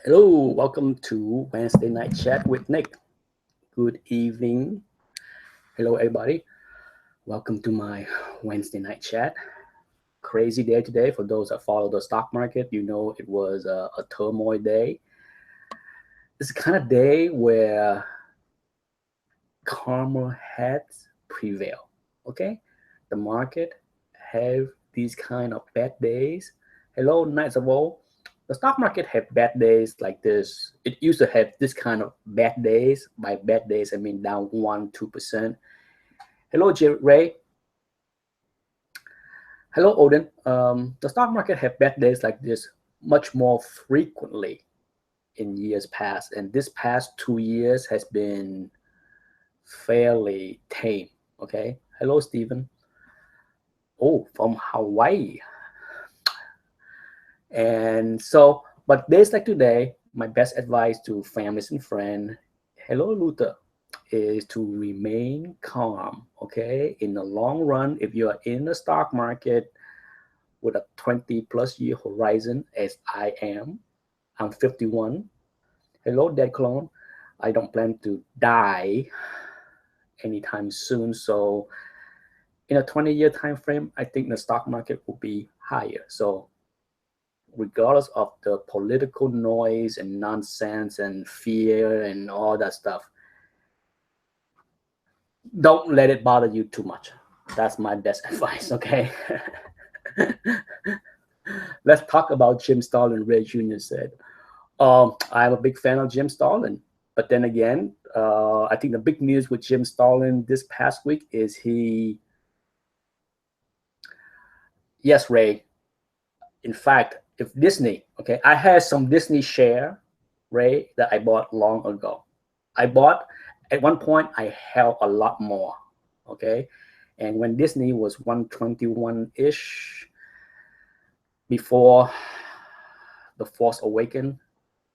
Hello, welcome to Wednesday Night Chat with Nick. Good evening. Hello, everybody. Welcome to my Wednesday Night Chat. Crazy day today. For those that follow the stock market, you know it was a turmoil day. It's the kind of day where karma heads prevail. Okay, the market have these kind of bad days. Hello, Knights of All. The stock market have bad days like this. It used to have this kind of bad days. By bad days, I mean down 1-2%. Hello, Ray. Hello, Odin. The stock market have bad days like this much more frequently in years past, and this past 2 years has been fairly tame. Okay. Hello, Stephen. Oh, from Hawaii. And so, but days like today, my best advice to families and friends, hello, Luther, is to remain calm. Okay. In the long run, if you are in the stock market with a 20 plus year horizon, as I am, I'm 51. Hello, Dead Clone. I don't plan to die anytime soon. So, in a 20-year time frame, I think the stock market will be higher. So, regardless of the political noise and nonsense and fear and all that stuff, don't let it bother you too much. That's my best advice, okay? Let's talk about Jim Stalin, Ray Jr. said. I'm a big fan of Jim Stalin. But then again, I think the big news with Jim Stalin this past week is yes, Ray, in fact, if Disney, okay, I had some Disney share, Ray, that I bought long ago. I bought at one point I held a lot more, okay, and when Disney was 121 ish before the Force Awakened,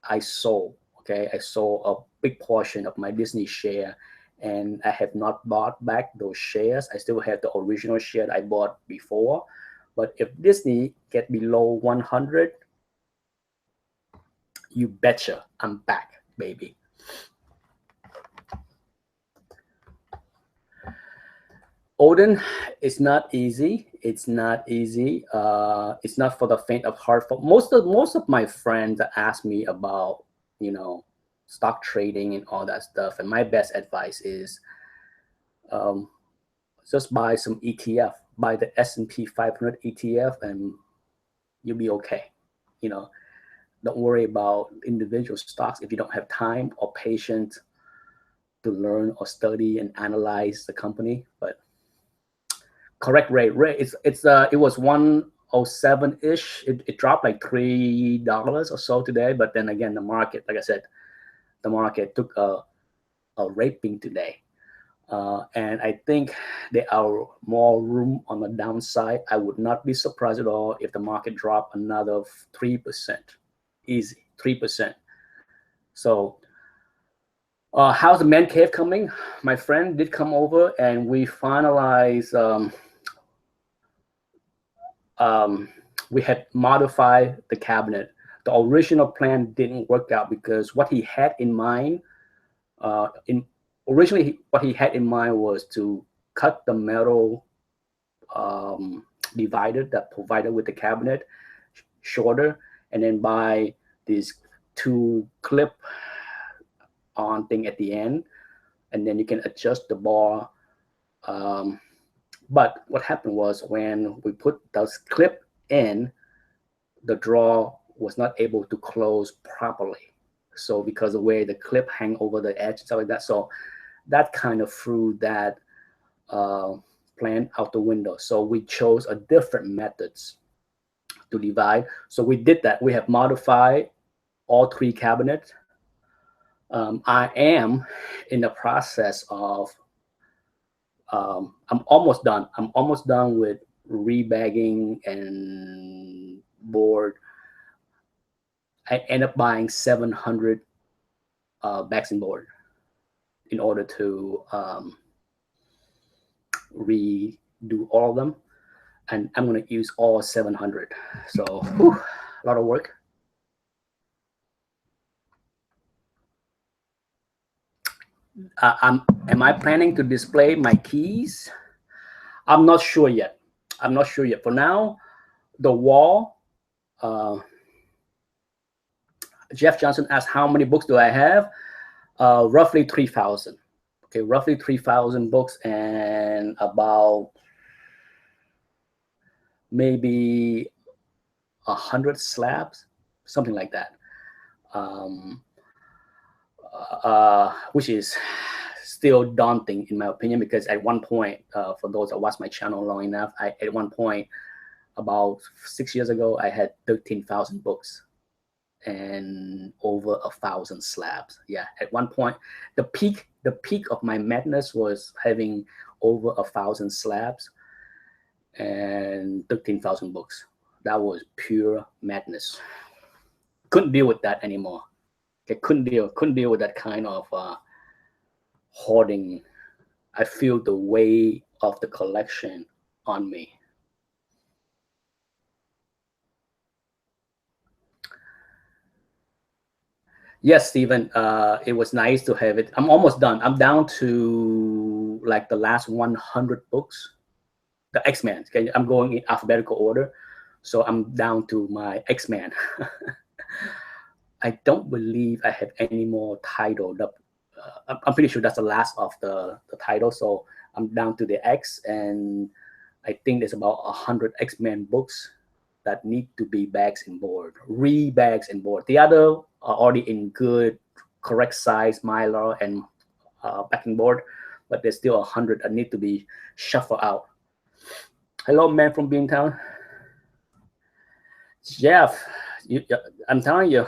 I sold. Okay, I sold a big portion of my Disney share, and I have not bought back those shares. I still have the original share that I bought before. But if Disney get below 100, you betcha I'm back, baby. Odin, it's not easy. It's not easy. It's not for the faint of heart. For most of my friends that ask me about, you know, stock trading and all that stuff, and my best advice is um, just buy some ETF, buy the S&P 500 ETF, and you'll be okay. You know, don't worry about individual stocks if you don't have time or patience to learn or study and analyze the company. But correct rate. It was 107 ish. It dropped like $3 or so today. But then again, the market, like I said, the market took a raping today. And I think there are more room on the downside. I would not be surprised at all if the market dropped another 3%. Easy, 3%. So, how's the man cave coming? My friend did come over and we finalized. We had modified the cabinet. The original plan didn't work out because what he had in mind, in originally what he had in mind was to cut the metal divider that provided with the cabinet shorter, and then buy these two clip on thing at the end, and then you can adjust the bar. Um, but what happened was when we put those clip in, the drawer was not able to close properly. So because of the way the clip hang over the edge and stuff like that, so that kind of threw that uh, plan out the window. So we chose a different methods to divide. So we did that. We have modified all three cabinets. I am in the process of. I'm almost done. I'm almost done with rebagging and board. I end up buying 700 backs and board in order to redo all of them, and I'm going to use all 700. So, whew, a lot of work. Am I planning to display my keys? I'm not sure yet. I'm not sure yet. For now, the wall. Uh, Jeff Johnson asked, "How many books do I have?" Roughly 3,000. Okay, roughly 3,000 books and about maybe 100 slabs, something like that. Um, which is still daunting in my opinion, because at one point, for those that watch my channel long enough, at one point about 6 years ago, I had 13,000 books and over 1,000 slabs. Yeah, at one point, the peak of my madness was having over 1,000 slabs and 13,000 books. That was pure madness. Couldn't deal with that anymore. I couldn't deal with that kind of hoarding. I feel the weight of the collection on me. Yes, Stephen. It was nice to have it. I'm almost done. I'm down to like the last 100 books. The X-Men. Okay, I'm going in alphabetical order, so I'm down to my X-Men. I don't believe I have any more titled up. I'm pretty sure that's the last of the title. So I'm down to the X, and I think there's about 100 X-Men books that need to be bags and board, re-bags and board. The other are already in good, correct size mylar and backing board, but there's still 100 that need to be shuffled out. Hello, man from Beantown. Jeff, I'm telling you,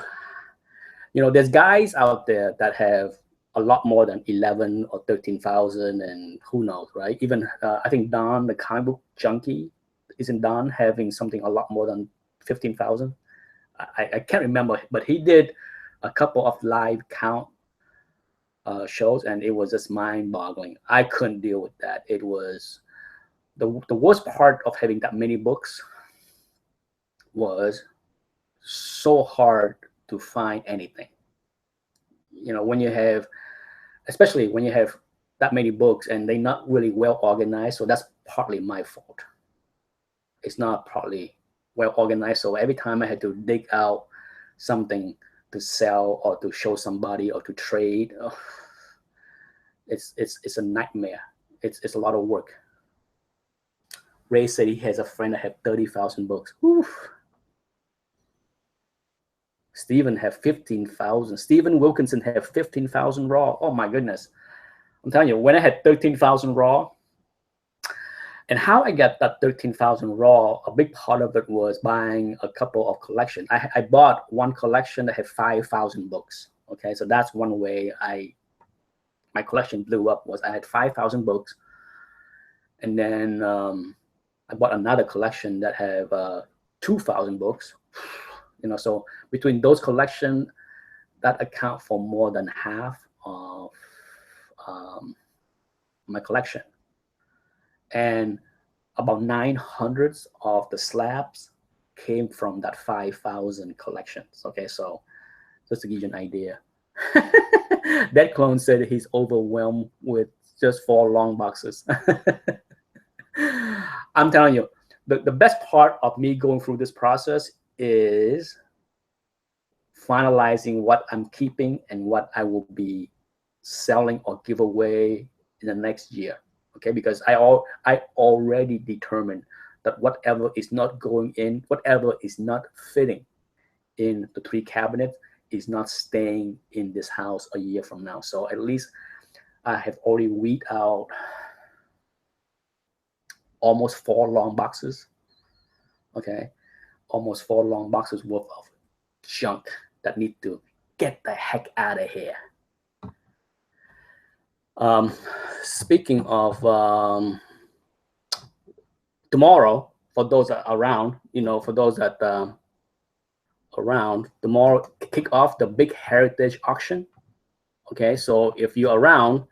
there's guys out there that have a lot more than 11 or 13,000, and who knows, right? Even I think Don, the comic book junkie, isn't Don having something a lot more than 15,000? I can't remember, but he did a couple of live count shows, and it was just mind-boggling. I couldn't deal with that. It was the worst part of having that many books was so hard to find anything. When you have, especially when you have that many books and they're not really well organized. So that's partly my fault. It's not partly well organized. So every time I had to dig out something to sell or to show somebody or to trade, it's a nightmare. It's a lot of work. Ray said he has a friend that had 30,000 books. Oof. Stephen have 15,000. Stephen Wilkinson have 15,000 raw. Oh my goodness. I'm telling you, when I had 13,000 raw, and how I got that 13,000 raw, a big part of it was buying a couple of collections. I bought one collection that had 5,000 books. Okay, so that's one way my collection blew up, was I had 5,000 books. And then I bought another collection that have 2,000 books. So between those collections, that account for more than half of my collection. And about 900 of the slabs came from that 5,000 collections. Okay, so just to give you an idea. That clone said he's overwhelmed with just 4 long boxes. I'm telling you, the best part of me going through this process is finalizing what I'm keeping and what I will be selling or give away in the next year. Okay, because I already determined that whatever is not going in, whatever is not fitting in the 3 cabinets is not staying in this house a year from now. So at least I have already weed out almost 4 long boxes. Okay, almost 4 long boxes worth of junk that need to get the heck out of here. Speaking of tomorrow, for those that are around, for those that around, tomorrow kick off the big heritage auction. Okay, so if you're around,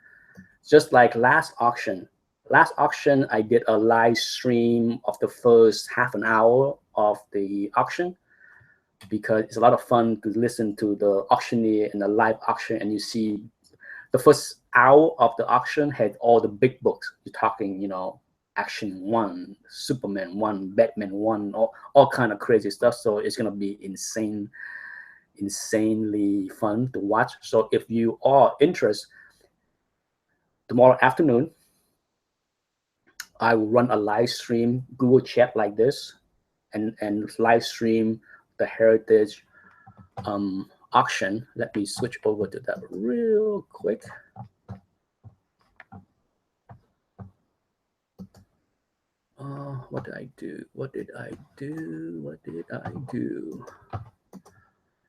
just like last auction I did a live stream of the first half an hour of the auction, because it's a lot of fun to listen to the auctioneer in the live auction, and you see the first out of the auction had all the big books. You're talking, Action 1, Superman 1, Batman 1, all kind of crazy stuff. So it's gonna be insanely fun to watch. So if you are interested, tomorrow afternoon, I will run a live stream Google chat like this, and live stream the heritage auction. Let me switch over to that real quick. What did I do? What did I do? What did I do?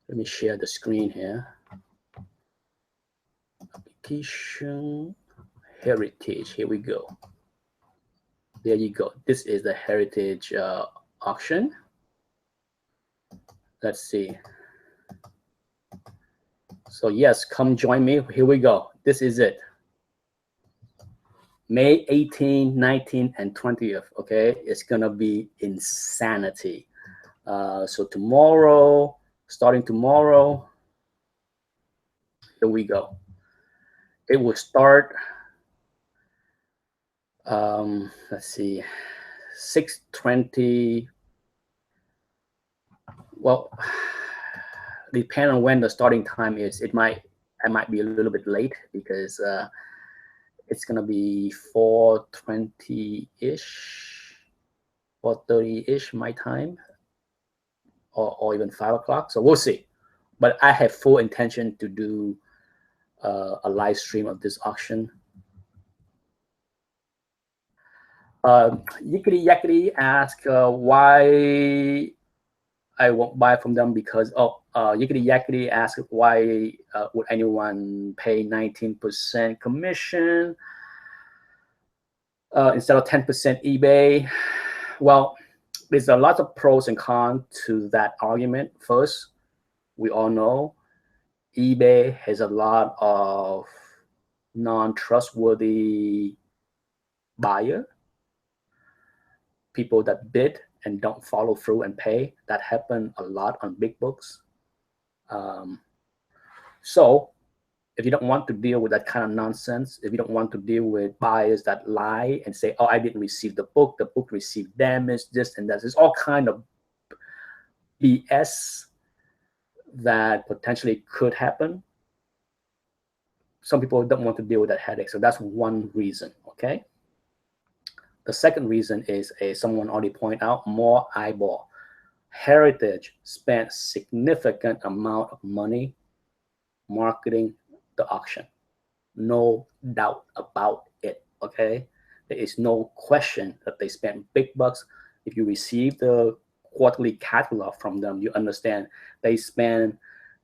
Let me share the screen here. Application heritage. Here we go. There you go. This is the heritage auction. Let's see. So yes, come join me. Here we go. This is it. May 18, 19, and 20th. Okay, it's gonna be insanity. So tomorrow, starting tomorrow, here we go. It will start. Let's see, 6:20. Well, depending on when the starting time is, I might be a little bit late because it's gonna be 4:20-ish, 4:30-ish my time, or even 5 o'clock. So we'll see. But I have full intention to do a live stream of this auction. Yickety Yakety asked why I won't buy from them because Yickety Yakety asked why would anyone pay 19% commission instead of 10% eBay. Well, there's a lot of pros and cons to that argument. First, we all know eBay has a lot of non-trustworthy buyer, people that bid and don't follow through and pay. That happen a lot on big books. So if you don't want to deal with that kind of nonsense, if you don't want to deal with buyers that lie and say, oh, I didn't receive the book received damage, this and that, there's all kind of BS that potentially could happen. Some people don't want to deal with that headache. So that's one reason, okay? The second reason is, someone already pointed out, more eyeball. Heritage spent significant amount of money marketing the auction. No doubt about it, okay? There is no question that they spent big bucks. If you receive the quarterly catalog from them, you understand they spare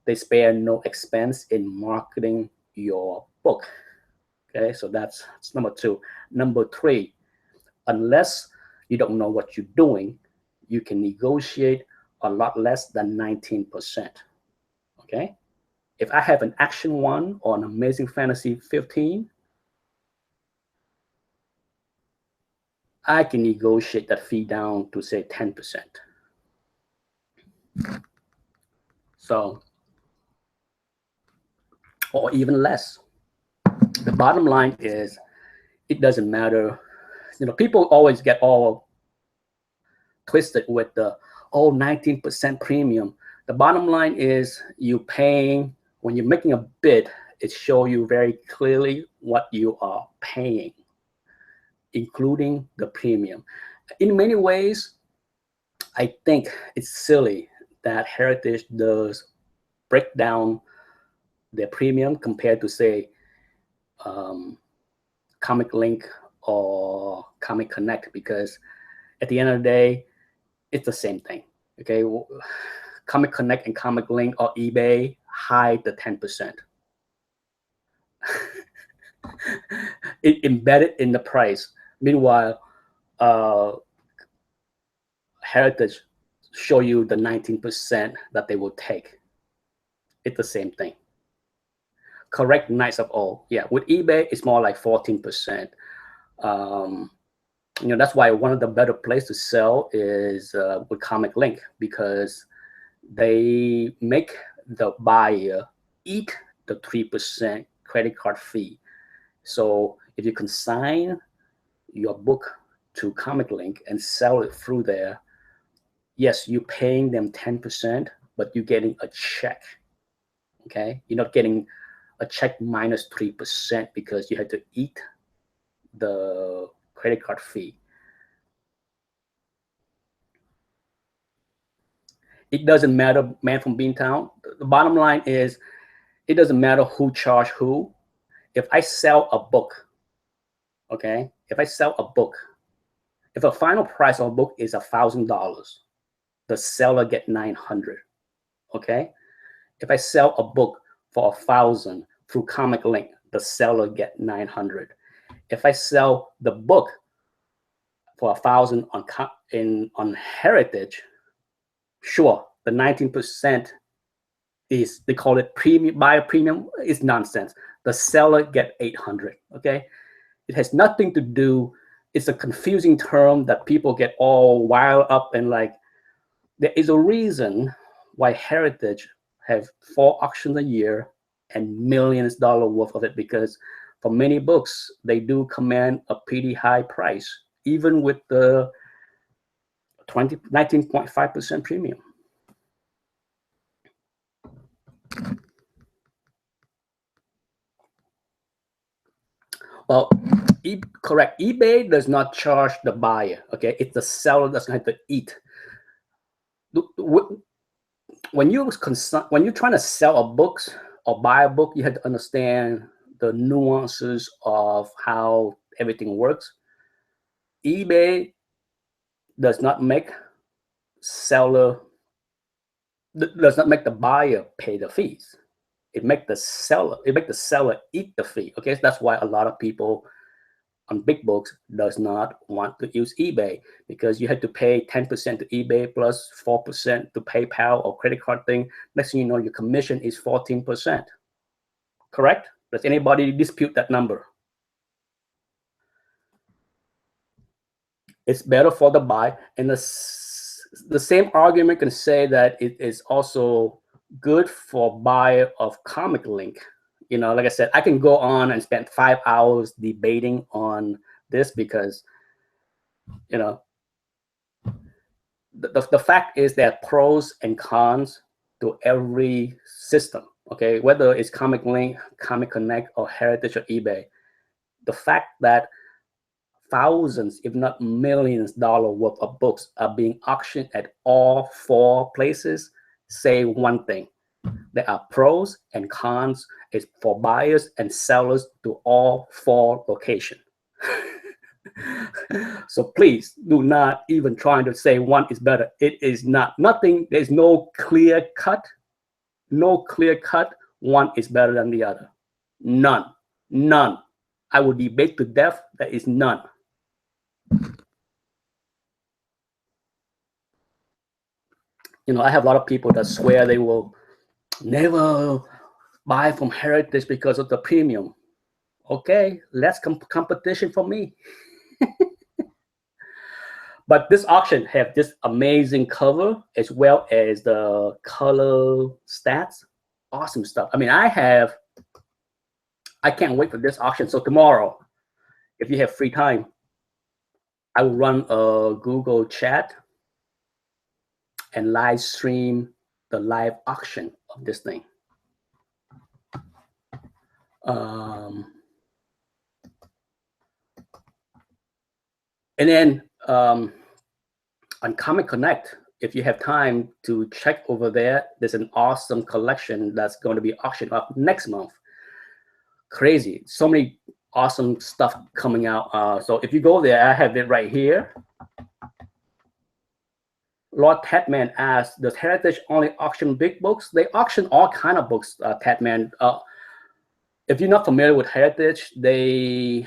no expense in marketing your book, okay? So that's number two. Number three, unless you don't know what you're doing, you can negotiate a lot less than 19%, okay? If I have an Action 1 or an Amazing Fantasy 15, I can negotiate that fee down to say 10%. So, or even less. The bottom line is, it doesn't matter. People always get all twisted with the 19% premium. The bottom line is, you paying, when you're making a bid, it shows you very clearly what you are paying, including the premium. In many ways, I think it's silly that Heritage does break down their premium compared to, say, Comic Link or Comic Connect, because at the end of the day, it's the same thing, okay? Comic Connect and Comic Link or eBay hide the 10%. It embedded in the price. Meanwhile, Heritage show you the 19% that they will take. It's the same thing. Correct Knights of Old. Yeah, with eBay, it's more like 14%. That's why one of the better place to sell is with Comic Link, because they make the buyer eat the 3% credit card fee. So if you consign your book to Comic Link and sell it through there, yes, you're paying them 10%, but you're getting a check. Okay, you're not getting a check minus 3% because you had to eat the credit card fee. It doesn't matter, man from Beantown. The bottom line is, it doesn't matter who charge who. If I sell a book, okay, if I sell a book, if the final price of a book is $1,000, the seller get 900. Okay, if I sell a book for 1,000 through Comic Link, the seller get 900. If I sell the book for 1,000 on Heritage, sure, the 19% is, they call it premium, buyer premium, is nonsense. The seller get 800. Okay, it has nothing to do. It's a confusing term that people get all wild up, and like, there is a reason why Heritage have 4 auctions a year and millions dollar worth of it, because for many books they do command a pretty high price, even with the 19.5% premium. Well, correct. eBay does not charge the buyer. Okay, it's the seller that's going to have to eat. When you're trying to sell a book or buy a book, you have to understand the nuances of how everything works. eBay does not make the buyer pay the fees. It make the seller eat the fee. Okay, so that's why a lot of people on big books does not want to use eBay, because you have to pay 10% to eBay plus 4% to PayPal or credit card thing. Next thing you know, your commission is 14%. Correct? Does anybody dispute that number? It's better for the buy, and the same argument can say that it is also good for buyer of Comic Link. You know, like I said, I can go on and spend 5 hours debating on this, because, you know, the fact is there are pros and cons to every system. Okay, whether it's Comic Link, Comic Connect, or Heritage, or eBay, the fact that thousands, if not millions dollar worth of books are being auctioned at all 4 places say one thing: there are pros and cons is for buyers and sellers to all 4 locations. So please do not even try to say one is better. It is not. Nothing. There's no clear cut. One is better than the other. None. I will debate to death. There is none. You know, I have a lot of people that swear they will never buy from Heritage because of the premium. Okay, less competition for me. But this auction have this amazing cover as well as the color stats. Awesome stuff. I mean, I can't wait for this auction. So tomorrow, if you have free time, I will run a Google chat and live stream the live auction of this thing. And then on Comic Connect, if you have time to check over there, there's an awesome collection that's going to be auctioned up next month. Crazy. So many awesome stuff coming out. So if you go there, I have it right here. Lord Tatman asked, does Heritage only auction big books? They auction all kind of books, Tatman. If you're not familiar with Heritage, they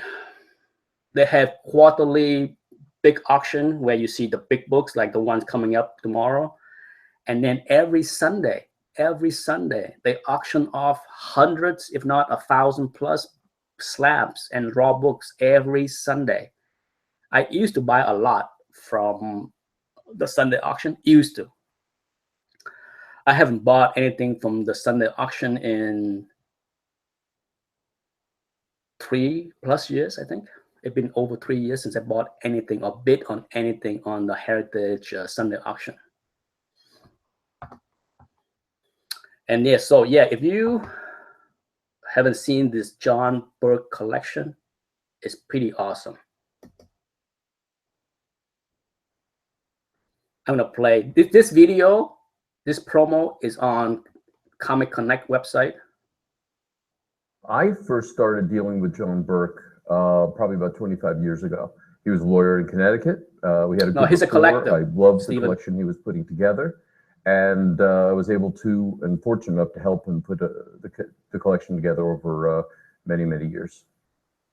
have quarterly big auction where you see the big books like the ones coming up tomorrow. And then every Sunday, they auction off hundreds, if not 1,000 plus slabs and raw books every Sunday. I used to buy a lot from the Sunday auction. Used to. I haven't bought anything from the Sunday auction in 3+ years, I think. It's been over 3 years since I bought anything or bid on anything on the Heritage Sunday auction. And yeah, so yeah, if you haven't seen this John Burke collection, it's pretty awesome. I'm gonna play this video. This promo is on Comic Connect website. I first started dealing with John Burke probably about 25 years ago. He was a lawyer in Connecticut. We had a No, he's a collector. I loved Steven. The collection he was putting together, and I was able to, and fortunate enough to help him put the collection together over many, many years.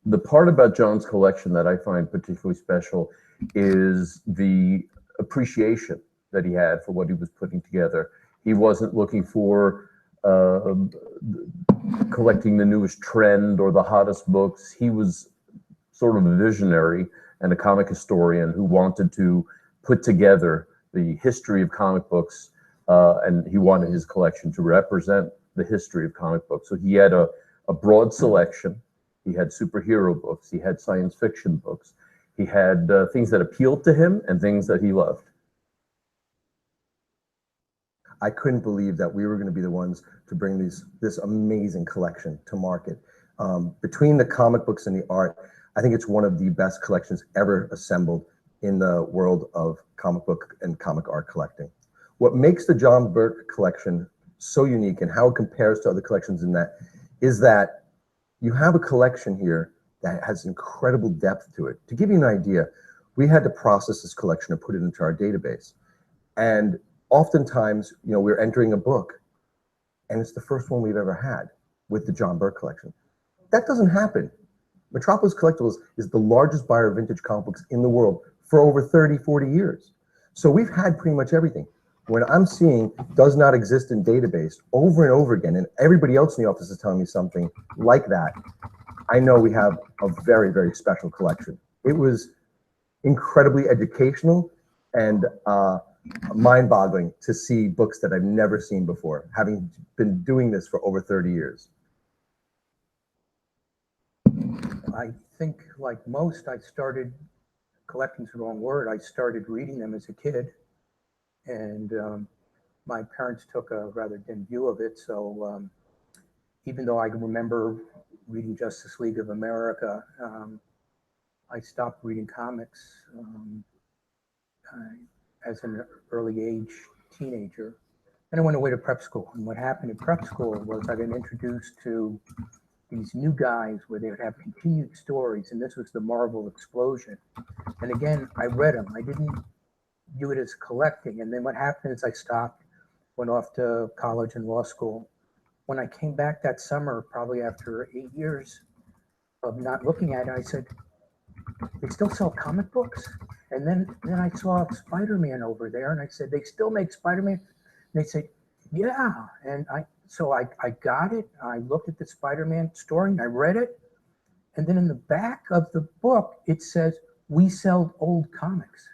The part about John's collection that I find particularly special is the appreciation that he had for what he was putting together. He wasn't looking for collecting the newest trend or the hottest books. He was sort of a visionary and a comic historian who wanted to put together the history of comic books, and he wanted his collection to represent the history of comic books. So he had a broad selection. He had superhero books. He had science fiction books. He had things that appealed to him and things that he loved. I couldn't believe that we were going to be the ones to bring this amazing collection to market. Between the comic books and the art, I think it's one of the best collections ever assembled in the world of comic book and comic art collecting. What makes the John Burke collection so unique and how it compares to other collections in that is that you have a collection here that has incredible depth to it. To give you an idea, we had to process this collection and put it into our database. And oftentimes, you know, we're entering a book and it's the first one we've ever had with the John Burke collection. That doesn't happen. Metropolis Collectibles is the largest buyer of vintage comic books in the world for over 30, 40 years. So we've had pretty much everything. When I'm seeing does not exist in database over and over again, and everybody else in the office is telling me something like that, I know we have a very, very special collection. It was incredibly educational and mind-boggling to see books that I've never seen before, having been doing this for over 30 years. I think, like most, I started, collecting's the wrong word, I started reading them as a kid. And my parents took a rather dim view of it. So even though I can remember reading Justice League of America, I stopped reading comics as an early age teenager. And I went away to prep school. And what happened in prep school was I got introduced to these new guys where they would have continued stories. And this was the Marvel explosion. And again, I read them. I didn't view it as collecting. And then what happened is I stopped, went off to college and law school. When I came back that summer, probably after 8 years of not looking at it, I said, they still sell comic books? And then I saw Spider-Man over there, and I said, they still make Spider-Man? And they said, yeah. And so I got it. I looked at the Spider-Man story, and I read it. And then in the back of the book, it says, we sell old comics.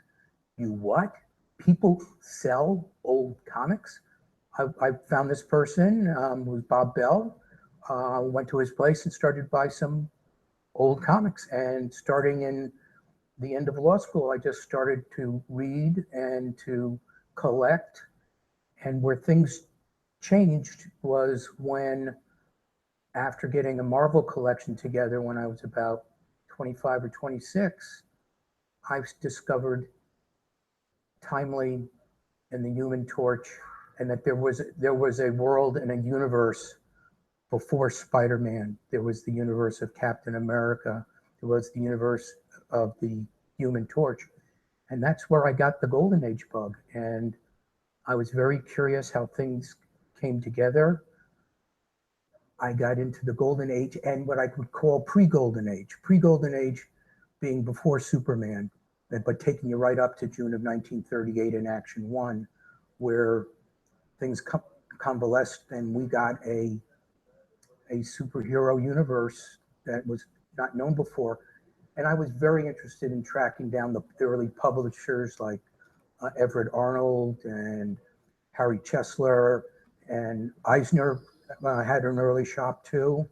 You what? People sell old comics? I found this person, who's Bob Bell, went to his place and started to buy some old comics. And starting in the end of law school, I just started to read and to collect. And where things changed was when, after getting a Marvel collection together when I was about 25 or 26, I discovered Timely and the Human Torch, and that there was a world and a universe before Spider-Man. There was the universe of Captain America. There was the universe of the Human Torch. And that's where I got the Golden Age bug. And I was very curious how things came together. I got into the Golden Age and what I would call pre-Golden Age. Pre-Golden Age being before Superman, but taking you right up to June of 1938 in Action 1, where things convalesced and we got a superhero universe that was not known before. And I was very interested in tracking down the early publishers like Everett Arnold and Harry Chesler, and Eisner had an early shop too.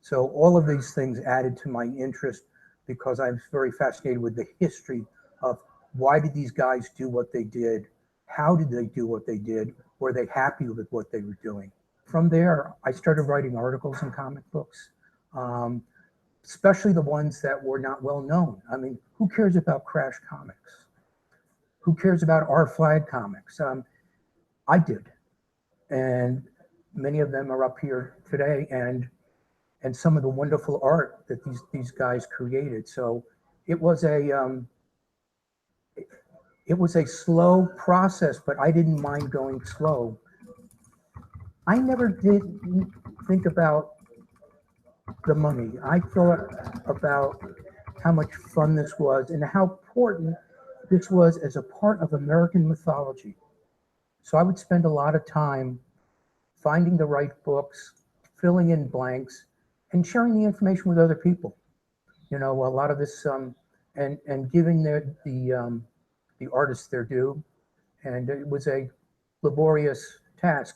So all of these things added to my interest because I'm very fascinated with the history of why did these guys do what they did? How did they do what they did? Were they happy with what they were doing? From there, I started writing articles in comic books, especially the ones that were not well known. I mean, who cares about Crash Comics? Who cares about Our Flag Comics? I did. And many of them are up here today, and some of the wonderful art that these guys created. So it was a slow process, but I didn't mind going slow. I never did think about the money. I thought about how much fun this was and how important this was as a part of American mythology. So I would spend a lot of time finding the right books, filling in blanks, and sharing the information with other people. You know, a lot of this, and giving the artists their due. And it was a laborious task.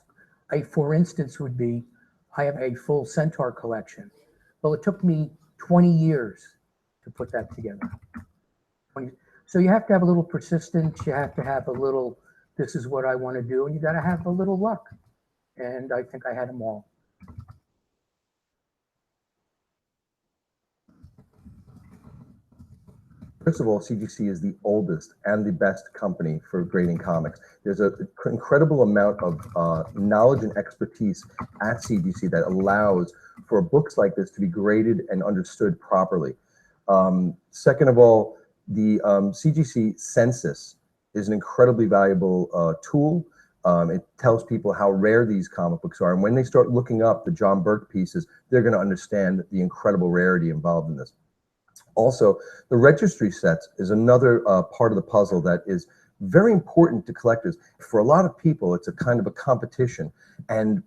For instance, would be, I have a full Centaur collection. Well, it took me 20 years to put that together. So you have to have a little persistence. You have to have a little, this is what I want to do. And you got to have a little luck. And I think I had them all. First of all, CGC is the oldest and the best company for grading comics. There's an incredible amount of knowledge and expertise at CGC that allows for books like this to be graded and understood properly. Second of all, the CGC census is an incredibly valuable tool. It tells people how rare these comic books are. And when they start looking up the John Burke pieces, they're going to understand the incredible rarity involved in this. Also, the registry sets is another part of the puzzle that is very important to collectors. For a lot of people, it's a kind of a competition, and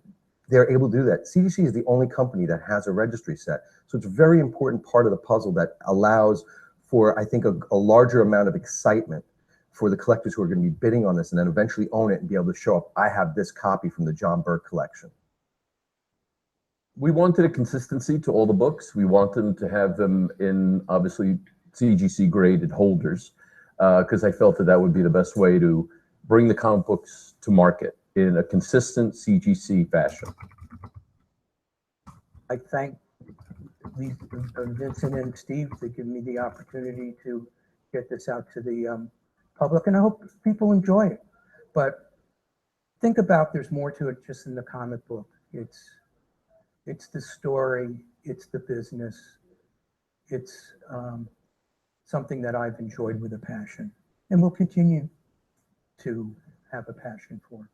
they're able to do that. CGC is the only company that has a registry set. So it's a very important part of the puzzle that allows for, I think, a larger amount of excitement for the collectors who are going to be bidding on this and then eventually own it and be able to show up, I have this copy from the John Burke collection. We wanted a consistency to all the books. We wanted to have them in, obviously, CGC graded holders, because I felt that that would be the best way to bring the comic books to market in a consistent CGC fashion. I thank Vincent and Steve for giving me the opportunity to get this out to the public, and I hope people enjoy it. But think about, there's more to it just in the comic book. It's the story, it's the business, it's something that I've enjoyed with a passion and will continue to have a passion for.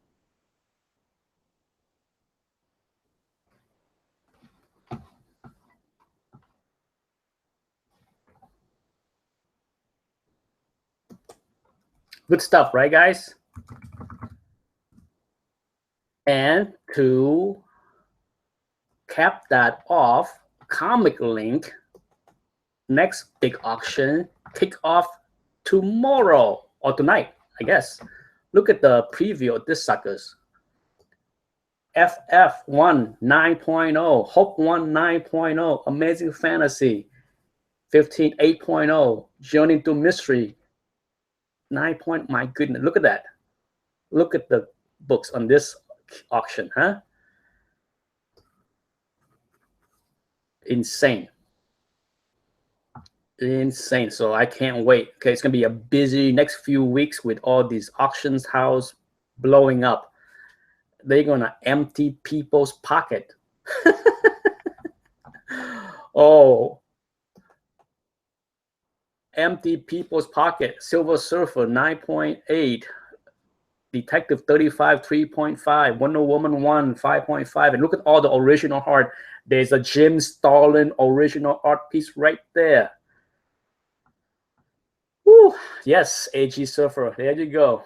Good stuff, right, guys? And to cap that off, Comic Link, next big auction, kick off tomorrow or tonight, I guess. Look at the preview of this suckers. FF1 9.0, Hope 1 9.0, Amazing Fantasy 15 8.0, Journey to Mystery 9. My goodness, look at that. Look at the books on this auction, huh? Insane. Insane. So I can't wait. Okay, it's gonna be a busy next few weeks with all these auctions house blowing up. They're gonna empty people's pocket. Oh, empty people's pocket. Silver Surfer 9.8, Detective 35 3.5, Wonder Woman 1 5.5, and look at all the original art. There's a Jim Starlin original art piece right there. Woo. Yes, AG Surfer. There you go.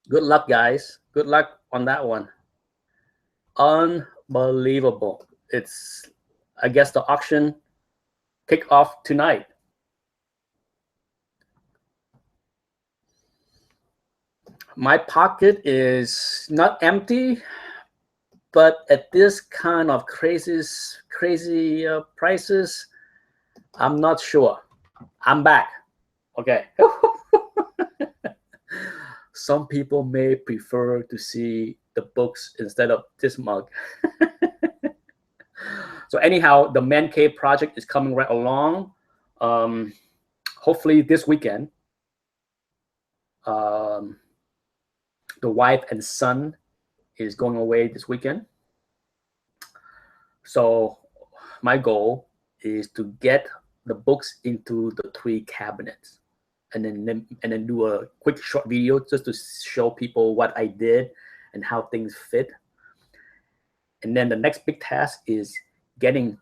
Good luck, guys. Good luck on that one. Unbelievable. It's, I guess, the auction kick off tonight. My pocket is not empty, but at this kind of crazy prices, I'm not sure. I'm back. Okay. Some people may prefer to see the books instead of this mug. So anyhow, the Man Cave project is coming right along. Hopefully this weekend, the wife and son is going away this weekend. So my goal is to get the books into the 3 cabinets, and then do a quick short video just to show people what I did and how things fit. And then the next big task is getting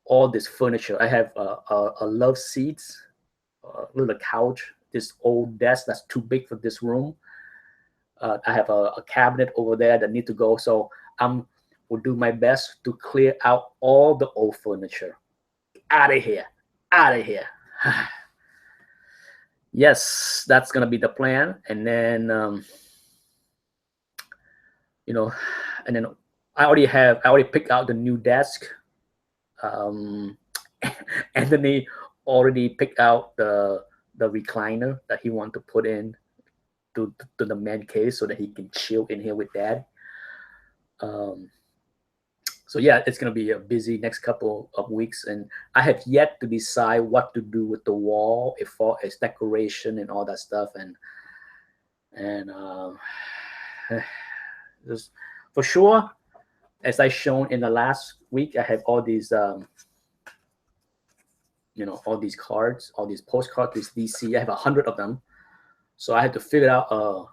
all this furniture. I have a love seats, a little couch, this old desk that's too big for this room. I have a cabinet over there that need to go. So will do my best to clear out all the old furniture. Out of here. Out of here. Yes, that's gonna be the plan. And then and then I already picked out the new desk. Anthony already picked out the recliner that he wants to put in to the man cave so that he can chill in here with Dad. So yeah, it's gonna be a busy next couple of weeks, and I have yet to decide what to do with the wall, if for its decoration and all that stuff, and just for sure, as I shown in the last week, I have all these all these cards, all these postcards, this DC. I have 100 of them, so I had to figure out a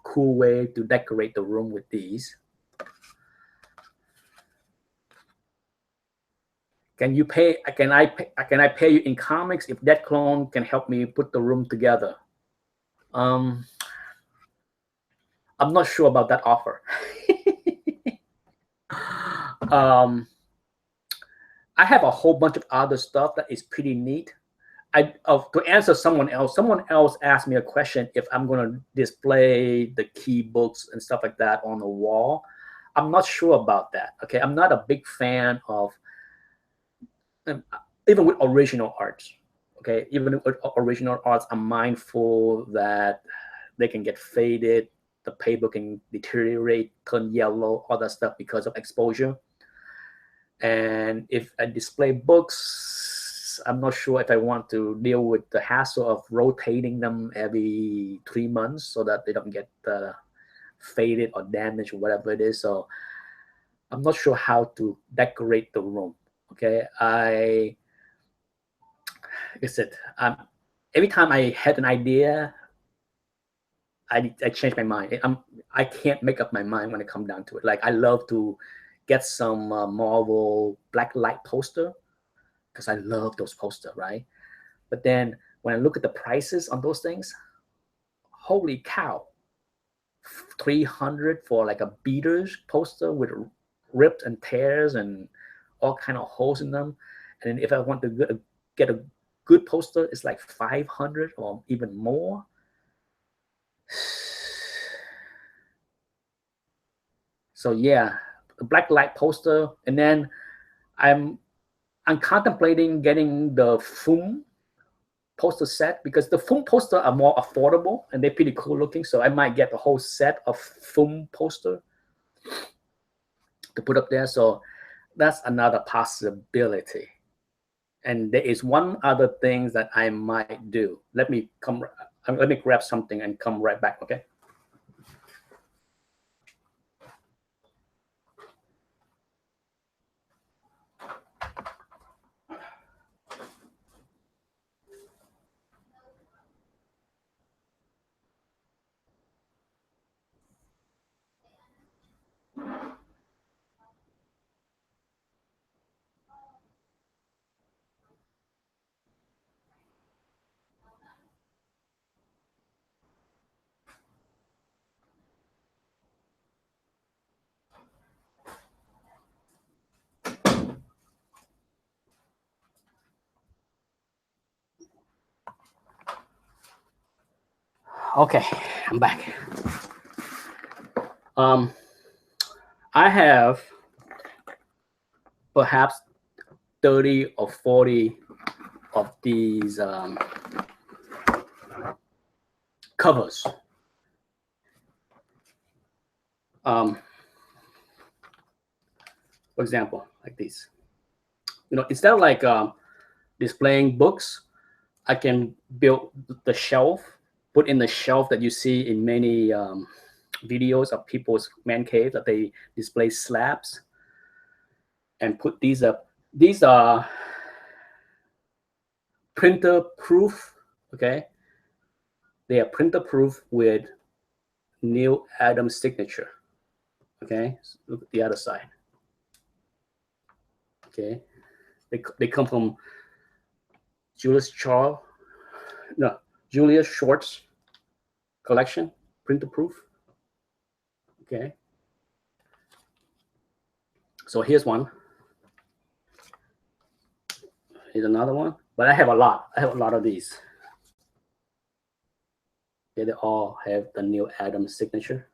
cool way to decorate the room with these. Can I pay you in comics if that clone can help me put the room together? I'm not sure about that offer. I have a whole bunch of other stuff that is pretty neat. To answer someone else asked me a question if I'm going to display the key books and stuff like that on the wall. I'm not sure about that. Okay, I'm not a big fan of, even with original arts. Okay, even with original arts, I'm mindful that they can get faded, the paper can deteriorate, turn yellow, all that stuff because of exposure. And if I display books, I'm not sure if I want to deal with the hassle of rotating them every 3 months so that they don't get faded or damaged or whatever it is. So I'm not sure how to decorate the room. Okay, like I said, every time I had an idea, I change my mind. I can't make up my mind when it comes down to it. Like I love to get some Marvel black light poster because I love those posters, right? But then when I look at the prices on those things, holy cow, 300 for like a beaters poster with rips and tears and all kind of holes in them. And then if I want to get a good poster, it's like 500 or even more. So yeah, the black light poster, and then I'm contemplating getting the foam poster set because the foam poster are more affordable and they're pretty cool looking. So I might get the whole set of foam poster to put up there. So that's another possibility. And there is one other thing that I might do. Let me grab something and come right back. Okay. Okay, I'm back. I have perhaps 30 or 40 of these covers. For example, like these. Instead of like displaying books, I can build the shelf, put in the shelf that you see in many videos of people's man cave, that they display slabs, and put these up. These are printer proof, okay? They are printer proof with Neil Adams signature, okay? So look at the other side, okay? They come from Julius Short's collection, printer proof, okay? So here's one. Here's another one, but I have a lot. I have a lot of these. Okay, they all have the Neil Adams signature.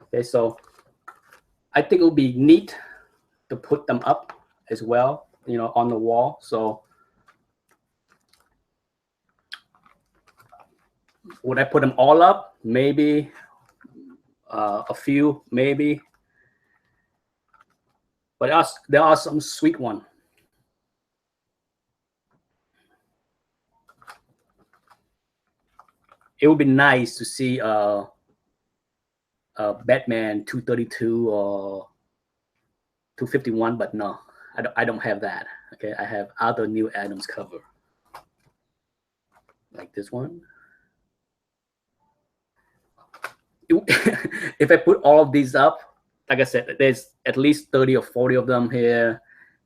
Okay, so I think it would be neat to put them up as well, on the wall. So would I put them all up? Maybe a few, maybe. But there are some sweet ones. It would be nice to see Batman 232 or 251, but no, I don't have that. Okay, I have other Neil Adams cover, like this one. If I put all of these up, like I said, there's at least 30 or 40 of them here.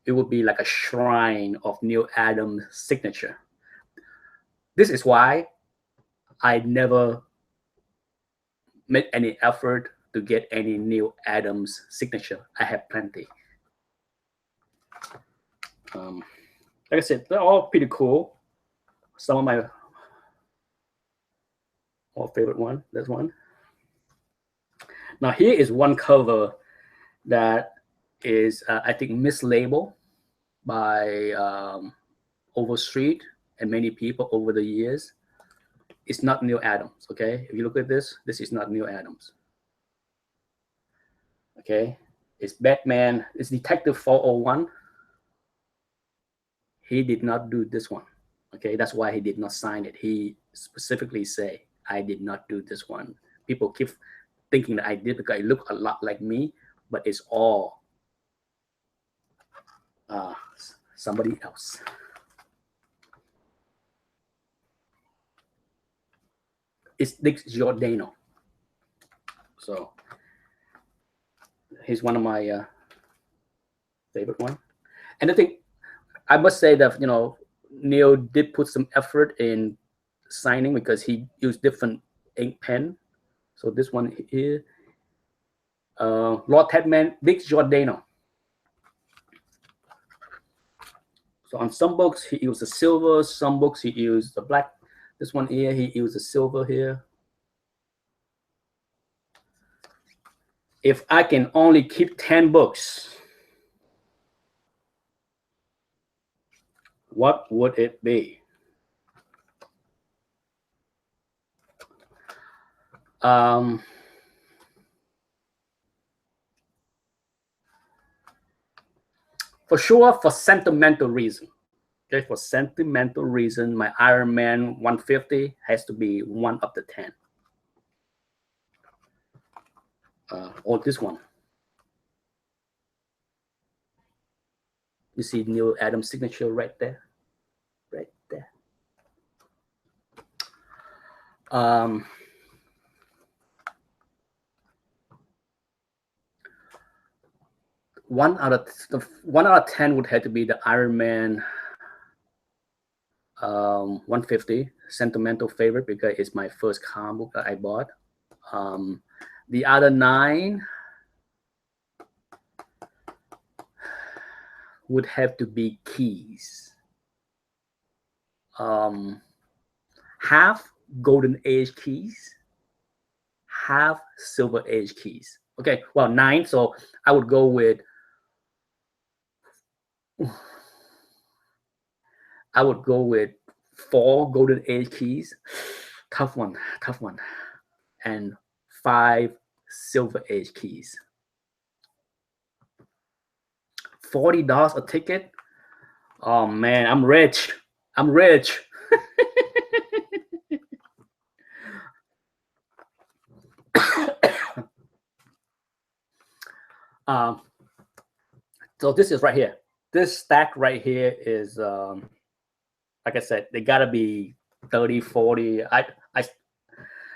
It would be like a shrine of Neil Adams' signature. This is why I never made any effort to get any Neil Adams signature. I have plenty. Like I said, they're all pretty cool. Some of my favorite one. There's one. Now here is one cover that is, I think, mislabeled by Overstreet and many people over the years. It's not Neil Adams, okay? If you look at this is not Neil Adams. Okay, it's Batman, it's Detective 401. He did not do this one, okay? That's why he did not sign it. He specifically say, I did not do this one. People keep thinking that I did because it looked a lot like me, but it's all somebody else. It's Dick Giordano. So he's one of my favorite one. And I think I must say that Neil did put some effort in signing because he used different ink pen. So this one here, Lord Tedman, Dick Giordano. So on some books he used the silver, some books he used the black. This one here he used the silver here. If I can only keep 10 books, what would it be? For sure, for sentimental reason. Okay, for sentimental reason, my Iron Man 150 has to be one of the 10. Or this one. You see Neil Adams' signature right there. Right there. One out of 10 would have to be the Iron Man 150, sentimental favorite, because it's my first comic book that I bought. The other 9 would have to be keys. Half Golden Age keys, have Silver Age keys. Okay, well, 9. So I would go with 4 Golden Age keys. Tough one, and 5 Silver Age keys. $40 a ticket. Oh man, I'm rich. So this is right here. This stack right here is, like I said, they gotta be 30, 40. It's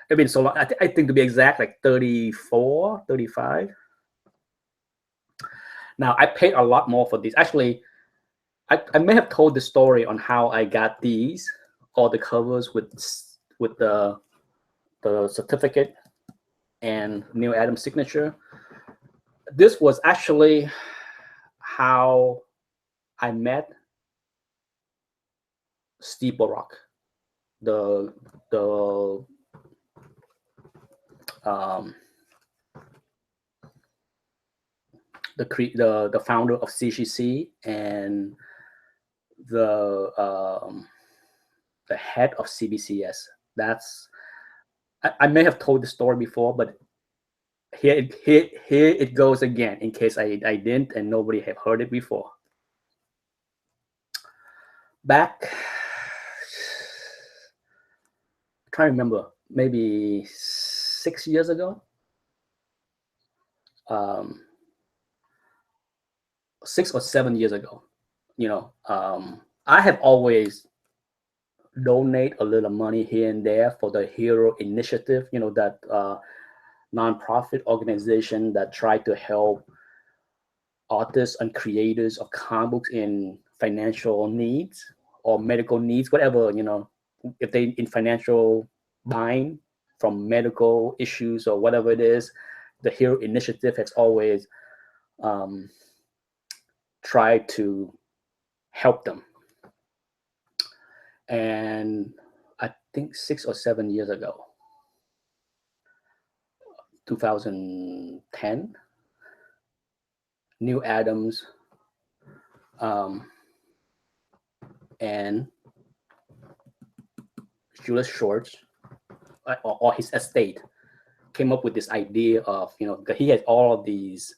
been so long. I think to be exact, like 34, 35. Now I paid a lot more for these. Actually, I may have told the story on how I got these, all the covers with the certificate and Neil Adams' signature. This was actually how I met Steeple Rock, the founder of CGC and the head of CBCS. I may have told the story before, but here it goes again in case I didn't and nobody have heard it before. Back, I'm trying to remember, maybe 6 years ago. 6 or 7 years ago, I have always donate a little money here and there for the Hero Initiative, that nonprofit organization that try to help artists and creators of comic books in financial needs or medical needs, whatever, if they in financial bind from medical issues or whatever it is. The Hero Initiative has always tried to help them. And I think 6 or 7 years ago, 2010, Neil Adams and Julius Shorts or his estate came up with this idea of, that he has all of these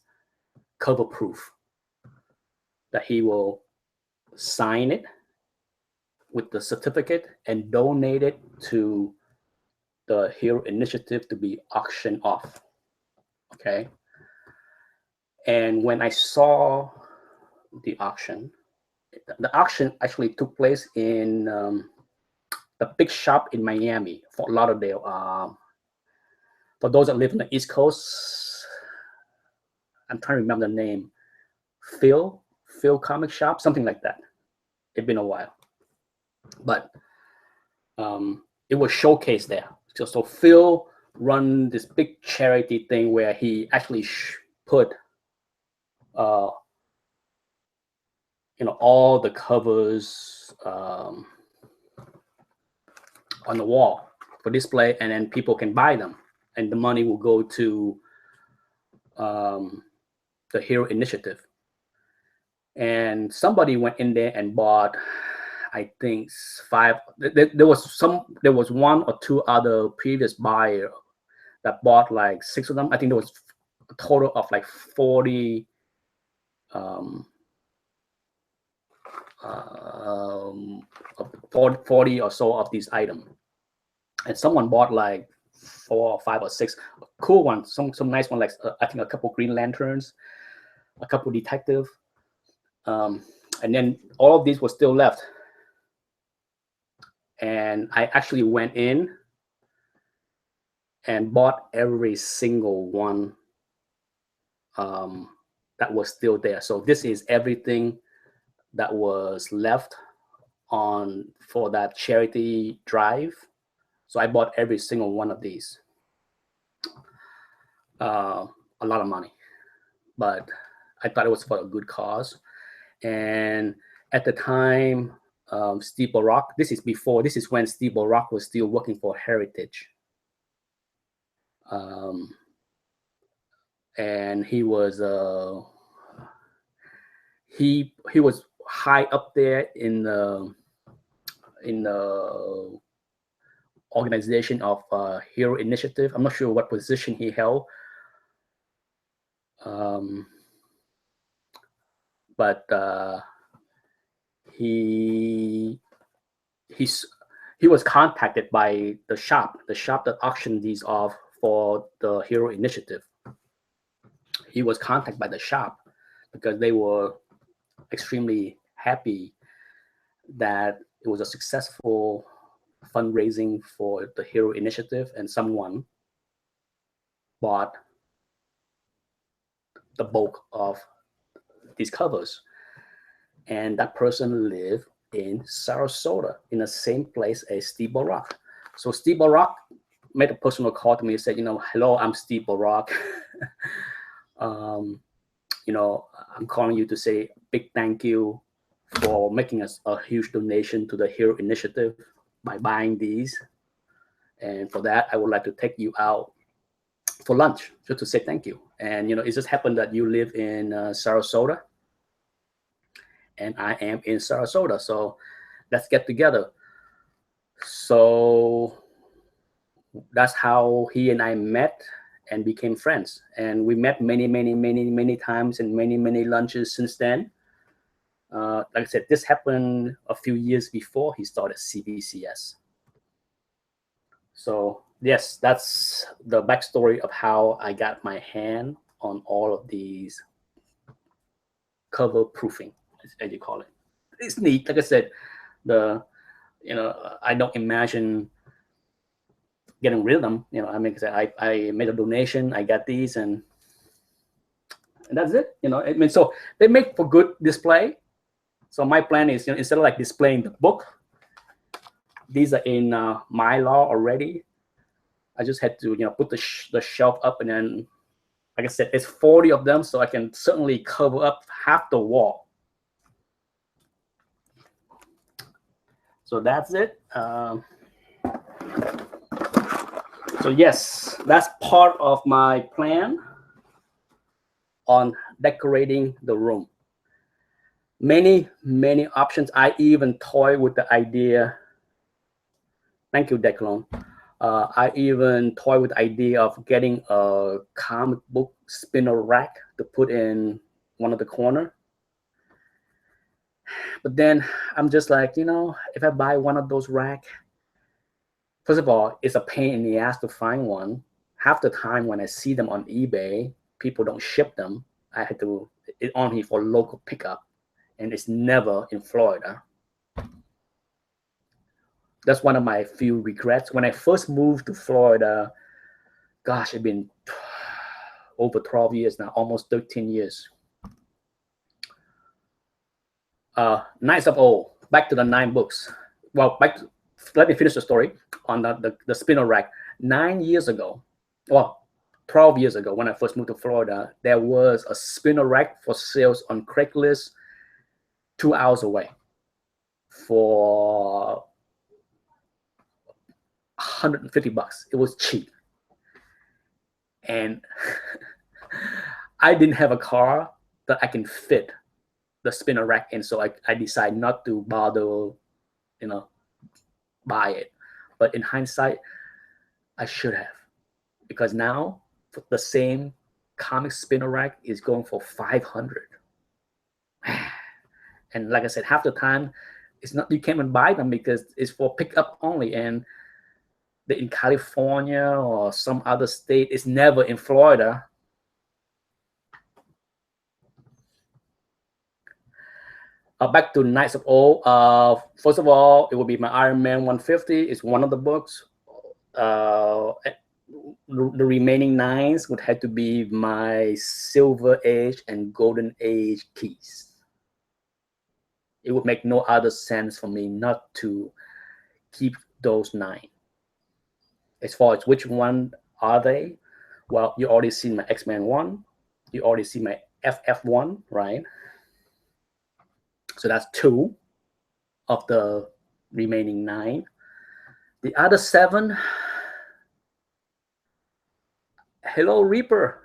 cover proof that he will sign it with the certificate and donate it to the Hero Initiative to be auctioned off. Okay. And when I saw the auction actually took place in the big shop in Miami, Fort Lauderdale. For those that live on the East Coast, I'm trying to remember the name. Phil Comic Shop, something like that. It's been a while, but it was showcased there. So Phil run this big charity thing where he actually put all the covers on the wall for display, and then people can buy them, and the money will go to the Hero Initiative. And somebody went in there and bought, I think 5. There was 1 or 2 other previous buyer that bought like 6 of them. I think there was a total of like 40 40 or so of these items, and someone bought like 4 or 5 or 6 cool ones, some nice one, like I think a couple Green Lanterns, a couple Detective, and then all of these were still left. And I actually went in and bought every single one that was still there. So this is everything that was left on for that charity drive. So I bought every single one of these. A lot of money, but I thought it was for a good cause. And at the time, Steeple Rock, this is when Steeple Rock was still working for Heritage. And he was he was high up there in the organization of Hero Initiative. I'm not sure what position he held, but he he's he was contacted by the shop that auctioned these off for the Hero Initiative. He was contacted by the shop because they were extremely happy that it was a successful fundraising for the Hero Initiative, and someone bought the bulk of these covers. And that person lived in Sarasota, in the same place as Steve Barak. So Steve Barak made a personal call to me and said, hello, I'm Steve Barak. I'm calling you to say big thank you for making us a huge donation to the Hero Initiative by buying these. And for that, I would like to take you out for lunch just to say thank you. And, it just happened that you live in Sarasota and I am in Sarasota. So let's get together. So that's how he and I met and became friends. And we met many, many, many, many times and many, many lunches since then. Like I said, this happened a few years before he started CBCS. So yes, that's the backstory of how I got my hand on all of these cover proofing, as you call it. It's neat. Like I said, I don't imagine getting rid of them. I made a donation. I got these, and that's it. So they make for good display. So my plan is, instead of like displaying the book, these are in Mylar already. I just had to, put the shelf up, and then, like I said, it's 40 of them, so I can certainly cover up half the wall. So that's it. So yes, that's part of my plan on decorating the room. Many, many options. I even toy with the idea. Thank you, Declan. I even toy with the idea of getting a comic book spinner rack to put in one of the corner. But then I'm just like, if I buy one of those racks, first of all, it's a pain in the ass to find one. Half the time when I see them on eBay, people don't ship them. I had to, it's only for local pickup, and it's never in Florida. That's one of my few regrets. When I first moved to Florida, gosh, it's been over 12 years now, almost 13 years. Knights of Old, back to the 9 books. Well, let me finish the story on the spinner rack. 9 years ago, 12 years ago, when I first moved to Florida, there was a spinner rack for sales on Craigslist 2 hours away for $150. It was cheap. And I didn't have a car that I can fit the spinner rack in, so I decided not to bother, buy it. But in hindsight, I should have, because now the same comic spinner rack is going for $500. And like I said, half the time it's not, you can't even buy them because it's for pickup only, and they're in California or some other state. It's never in Florida. Back to Knights of Old. First of all, it will be my Iron Man 150. It's one of the books. The remaining 9s would have to be my Silver Age and Golden Age keys. It would make no other sense for me not to keep those 9. As far as which one are they? Well, you already seen my X-Men 1. You already see my FF1, right? So that's 2 of the remaining 9. The other 7, Hello, Reaper.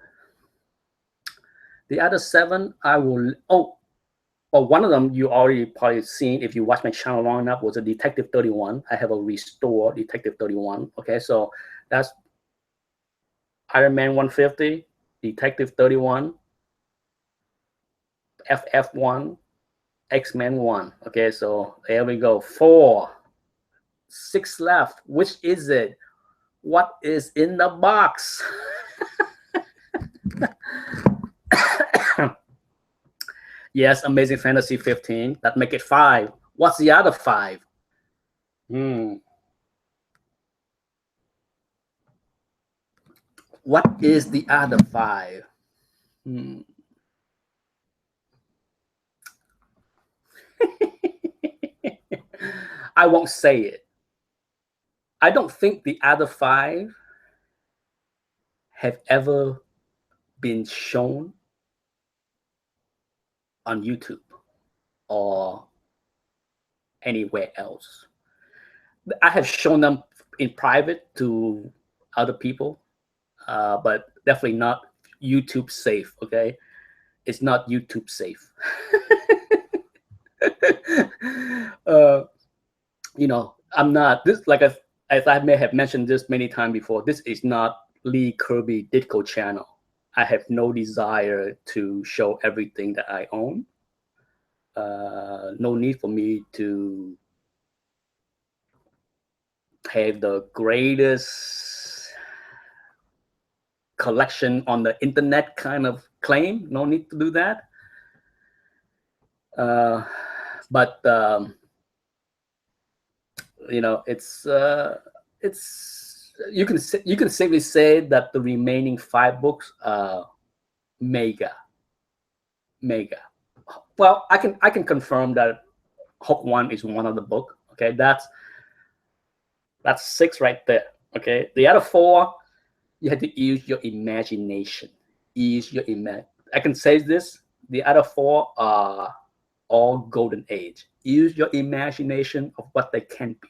The other 7, I will. Oh, well, one of them you already probably seen if you watch my channel long enough was a Detective 31. I have a restore Detective 31. Okay, so that's Iron Man 150, Detective 31, FF1, X-Men 1. Okay, so there we go. 4, 6 left. Which is it? What is in the box? Yes, Amazing Fantasy 15. That make it 5. What's the other 5? What is the other 5? I won't say it. I don't think the other 5 have ever been shown on YouTube or anywhere else. I have shown them in private to other people, but definitely not YouTube safe. Okay, it's not YouTube safe. You know, I'm not this like as I may have mentioned this many times before. This is not Lee Kirby Ditko channel. I have no desire to show everything that I own. No need for me to have the greatest collection on the internet kind of claim. No need to do that. But you know, it's you can safely say that the remaining 5 books are mega. Well, I can confirm that Hook 1 is one of the book. Okay, that's 6 right there. Okay, the other 4, you have to use your imagination. I can say this: the other 4 are all golden age. Use your imagination of what they can be.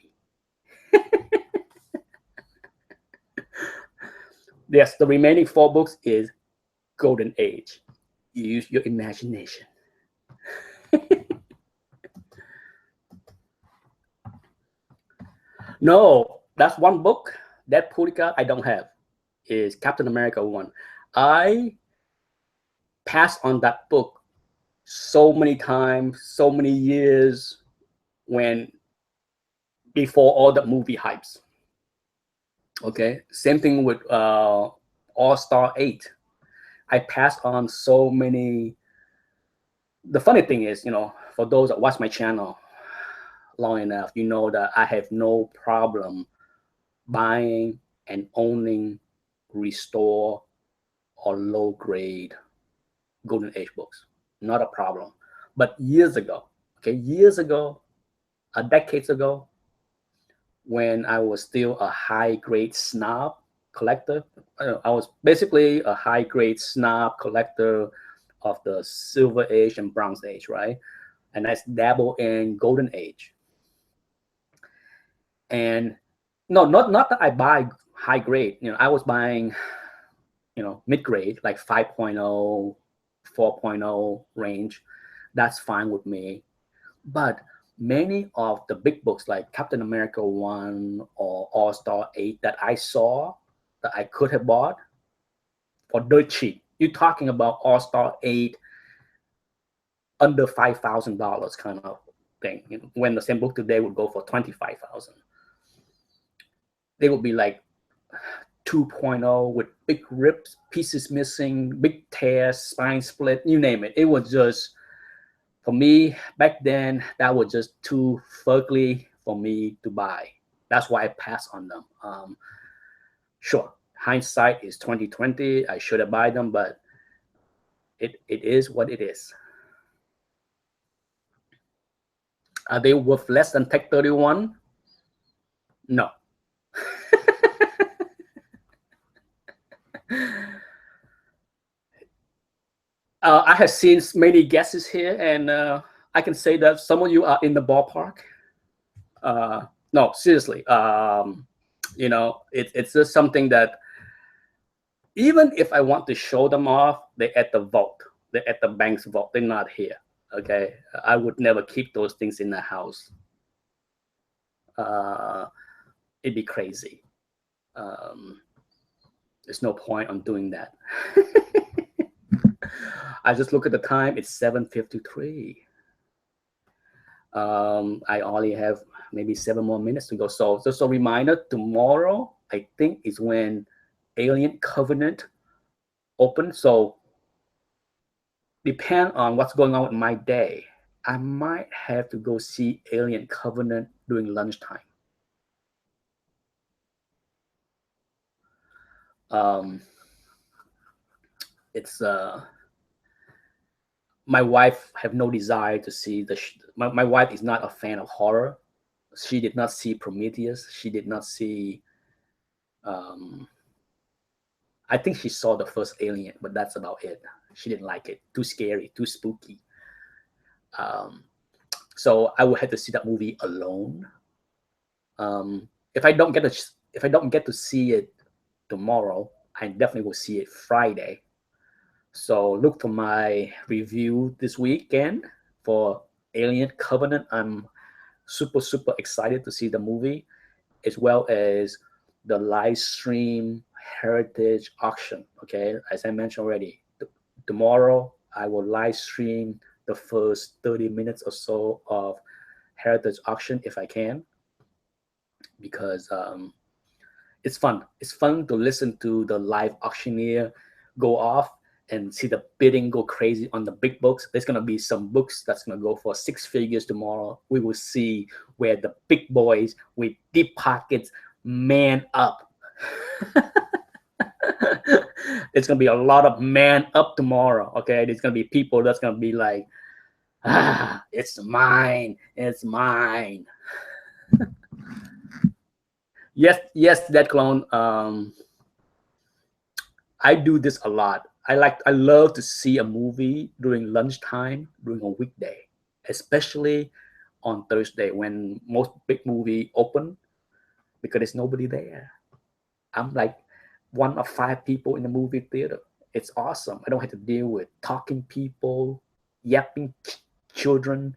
Yes, the remaining 4 books is golden age. Use your imagination. No, that's one book. That Pulika I don't have is Captain America 1. I passed on that book so many times, so many years before all the movie hypes. Okay, same thing with All-Star 8. I passed on so many. The funny thing is, you know, for those that watch my channel long enough, you know that I have no problem buying and owning restore or low grade golden age books. Not a problem. But years ago, decades ago, when I was still a high grade snob collector, I was basically a high grade snob collector of the Silver Age and Bronze Age, right? And I dabbled in Golden Age. And no, not that I buy high grade. You know, I was buying, you know, mid grade, like 5.0, 4.0 range. That's fine with me. But many of the big books like Captain America 1 or All-Star 8 that I saw that I could have bought for dirt cheap. You're talking about All-Star 8 under $5,000 kind of thing. You know, when the same book today would go for $25,000. They would be like 2.0 with big rips, pieces missing, big tears, spine split, you name it. It was just, for me, back then, that was just too fugly for me to buy. That's why I passed on them. Sure, hindsight is 2020. I should have bought them, but it is what it is. Are they worth less than Tech 31? No. I have seen many guesses here, and I can say that some of you are in the ballpark. No, seriously. You know, it's just something that Even if I want to show them off, they're at the vault. They're at the bank's vault. They're not here. Okay, I would never keep those things in the house. Uh, it'd be crazy. Um, there's no point on doing that. I just look at the time. It's 7:53. I only have maybe 7 more minutes to go. So just a reminder, tomorrow, I think, is when Alien Covenant open. So depend on what's going on with my day. I might have to go see Alien Covenant during lunchtime. It's my wife have no desire to see my wife is not a fan of horror. She did not see Prometheus. She did not see I think she saw the first Alien, but that's about it. She didn't like it. Too scary, too spooky. So I would have to see that movie alone. If I don't get to see it tomorrow, I definitely will see it Friday. So look for my review this weekend for Alien Covenant. I'm super excited to see the movie, as well as the live stream heritage auction. Okay, as I mentioned already, tomorrow I will live stream the first 30 minutes or so of heritage auction if I can, because it's fun. It's fun to listen to the live auctioneer go off and see the bidding go crazy on the big books. There's gonna be some books that's gonna go for 6 figures tomorrow. We will see where the big boys with deep pockets man up. It's gonna be a lot of man up tomorrow. Okay, there's gonna be people that's gonna be like, it's mine, it's mine. Yes, that clone. I do this a lot. I love to see a movie during lunchtime during a weekday, especially on Thursday when most big movie open, because there's nobody there. I'm like one of 5 people in the movie theater. It's awesome. I don't have to deal with talking people, yapping children.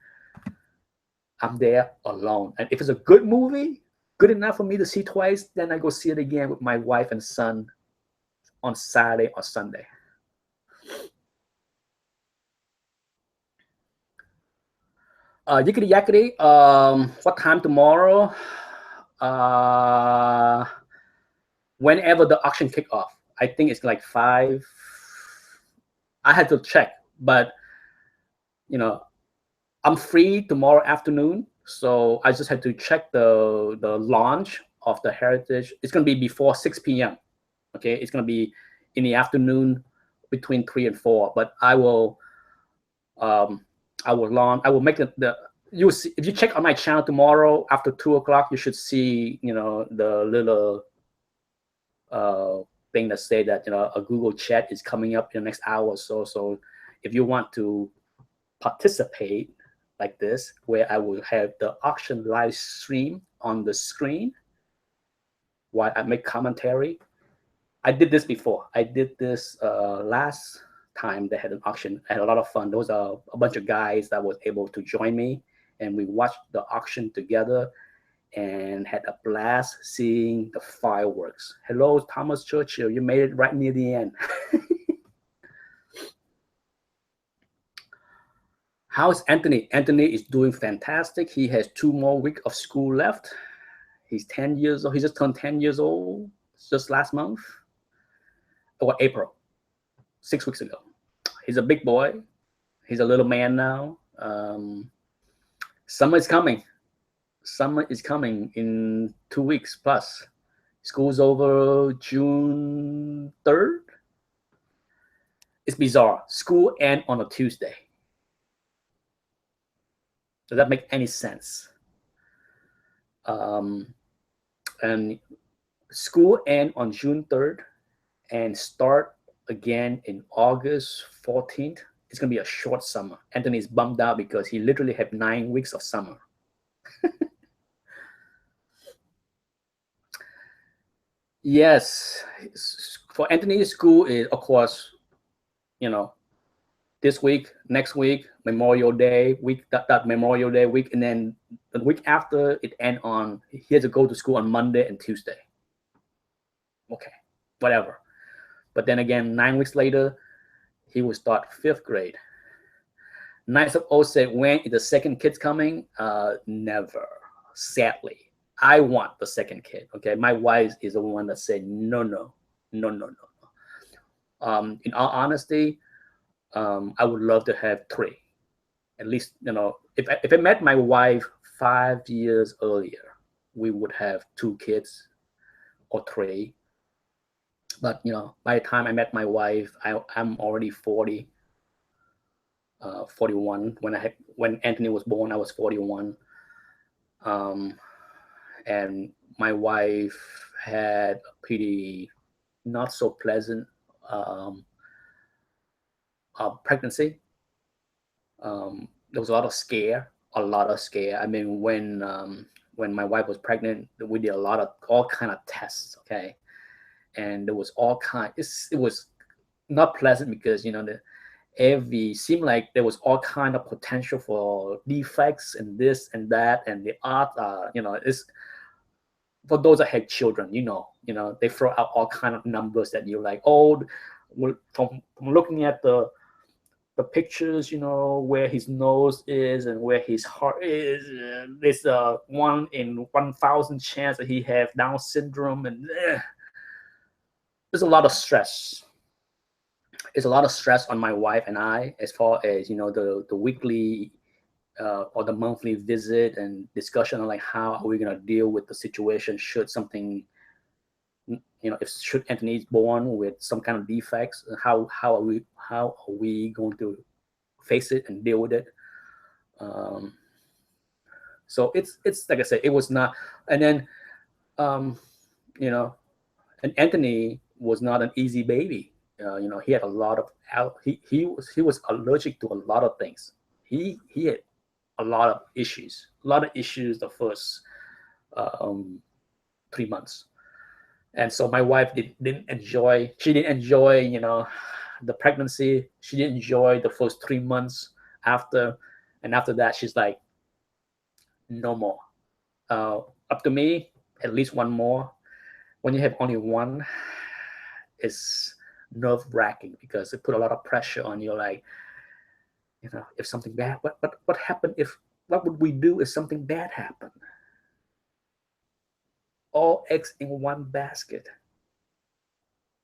I'm there alone. And if it's a good movie, good enough for me to see twice, then I go see it again with my wife and son on Saturday or Sunday. Yickety yakety. What time tomorrow? Whenever the auction kick off. I think it's like 5. I had to check, but I'm free tomorrow afternoon, so I just had to check the launch of the heritage. It's gonna be before 6 p.m. Okay, it's gonna be in the afternoon between 3 and 4. But I will make you see, if you check on my channel tomorrow after 2 o'clock, you should see the little thing that say that a Google chat is coming up in the next hour or so. So if you want to participate like this, where I will have the auction live stream on the screen while I make commentary. I did this before. I did this last time they had an auction. I had a lot of fun. There was a bunch of guys that was able to join me, and we watched the auction together and had a blast seeing the fireworks. Hello, Thomas Churchill. You made it right near the end. How's Anthony? Anthony is doing fantastic. He has 2 more weeks of school left. He's 10 years old. He just turned 10 years old just last month, or April, 6 weeks ago. He's a big boy. He's a little man now. Summer is coming. Summer is coming in 2 weeks plus. School's over June 3rd. It's bizarre. School ends on a Tuesday. Does that make any sense? And school ends on June 3rd and start again in August 14th. It's going to be a short summer. Anthony is bummed out because he literally had 9 weeks of summer. Yes, For Anthony's school is, of course, you know, this week, next week, Memorial Day week, that Memorial Day week, and then the week after it end on, he has to go to school on Monday and Tuesday. Okay, whatever. But then again, 9 weeks later, he will start 5th grade. Nice of O said, when is the second kid coming? Never, sadly. I want the second kid. Okay, my wife is the one that said no, no, no, no, no. In all honesty, I would love to have 3. At least, if I met my wife 5 years earlier, we would have 2 kids or 3. But by the time I met my wife, I'm already 40, 41. When Anthony was born, I was 41. And my wife had a pretty not so pleasant pregnancy. There was a lot of scare. I mean, when my wife was pregnant, we did all kind of tests. Okay, and there was all kind. It was not pleasant because seemed like there was all kind of potential for defects and this and that, and the art. It's for those that had children. They throw out all kind of numbers that you're like, oh, from looking at the pictures, where his nose is and where his heart is. There's a 1 in 1,000 chance that he have Down syndrome, and there's a lot of stress. It's a lot of stress on my wife and I, as far as the weekly or the monthly visit and discussion on like how are we gonna deal with the situation should something. Should Anthony is born with some kind of defects, how are we going to face it and deal with it? So it's like I said, it was not. And then, and Anthony was not an easy baby. He had a lot of he was allergic to a lot of things. He had a lot of issues the first 3 months. And so my wife didn't enjoy the pregnancy. She didn't enjoy the first 3 months after. And after that, she's like, no more. Up to me, at least one more. When you have only one, it's nerve-wracking because it put a lot of pressure on you. Like, if something bad, what happened what would we do if something bad happened? All eggs in one basket.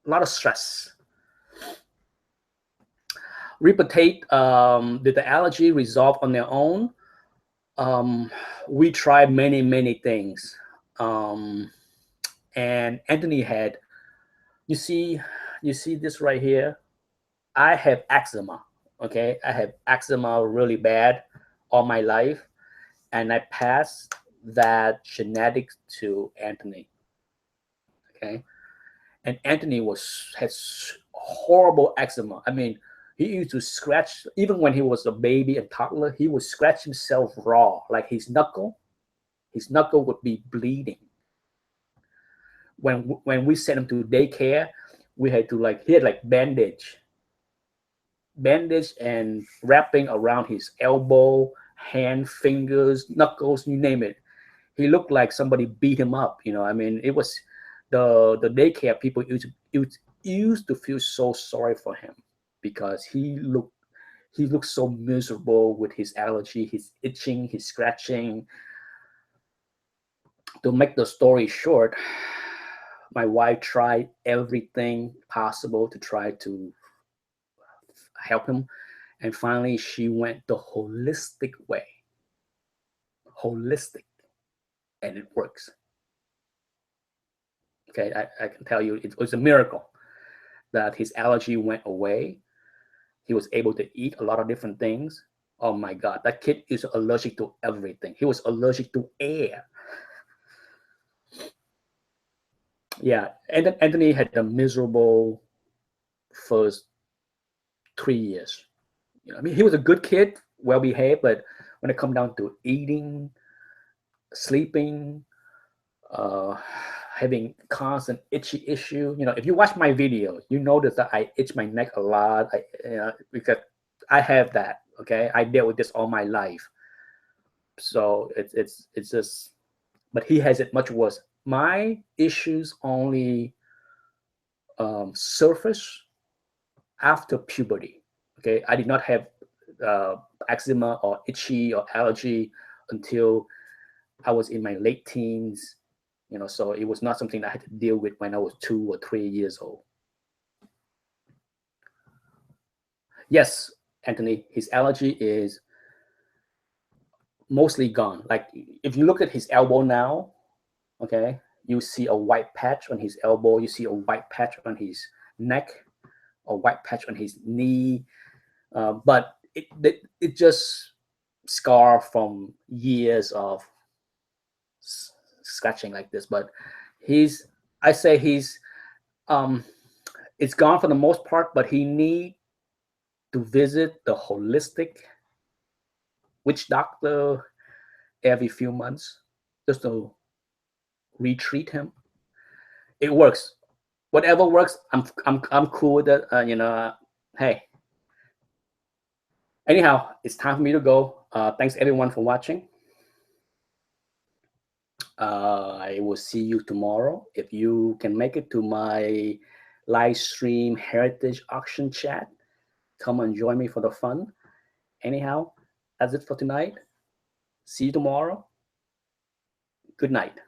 A lot of stress. Repetate, did the allergy resolve on their own? We tried many things. And Anthony had, you see this right here? I have eczema, okay? I have eczema really bad all my life. And I passed that genetics to Anthony. Okay. And Anthony has horrible eczema. I mean, he used to scratch, even when he was a baby and toddler, he would scratch himself raw, like his knuckle would be bleeding. When we sent him to daycare, we had to he had bandage and wrapping around his elbow, hand, fingers, knuckles, you name it. He looked like somebody beat him up. I mean, it was the daycare people used to feel so sorry for him because he looked so miserable with his allergy, his itching, his scratching. To make the story short, my wife tried everything possible to try to help him. And finally, she went the holistic way. Holistic. And it works. Okay, I can tell you it was a miracle that his allergy went away. He was able to eat a lot of different things. Oh my God, that kid is allergic to everything. He was allergic to air. Yeah, and Anthony had a miserable first 3 years. I mean, he was a good kid, well behaved, but when it come down to eating, sleeping, having constant itchy issue. If you watch my video, you notice that I itch my neck a lot. Because I have that. Okay, I dealt with this all my life. So it's just, but he has it much worse. My issues only surface after puberty. Okay, I did not have eczema or itchy or allergy until I was in my late teens. So it was not something I had to deal with when I was 2 or 3 years old. Yes, Anthony, his allergy is mostly gone. Like if you look at his elbow now, okay, you see a white patch on his elbow, you see a white patch on his neck, a white patch on his knee, but it just scar from years of scratching like this. But I say he's it's gone for the most part, but he need to visit the holistic witch doctor every few months just to retreat him. It works. Whatever works, I'm cool with it. Hey. Anyhow, it's time for me to go. Thanks everyone for watching. I will see you tomorrow. If you can make it to my live stream heritage auction chat, come and join me for the fun. Anyhow, that's it for tonight. See you tomorrow. Good night.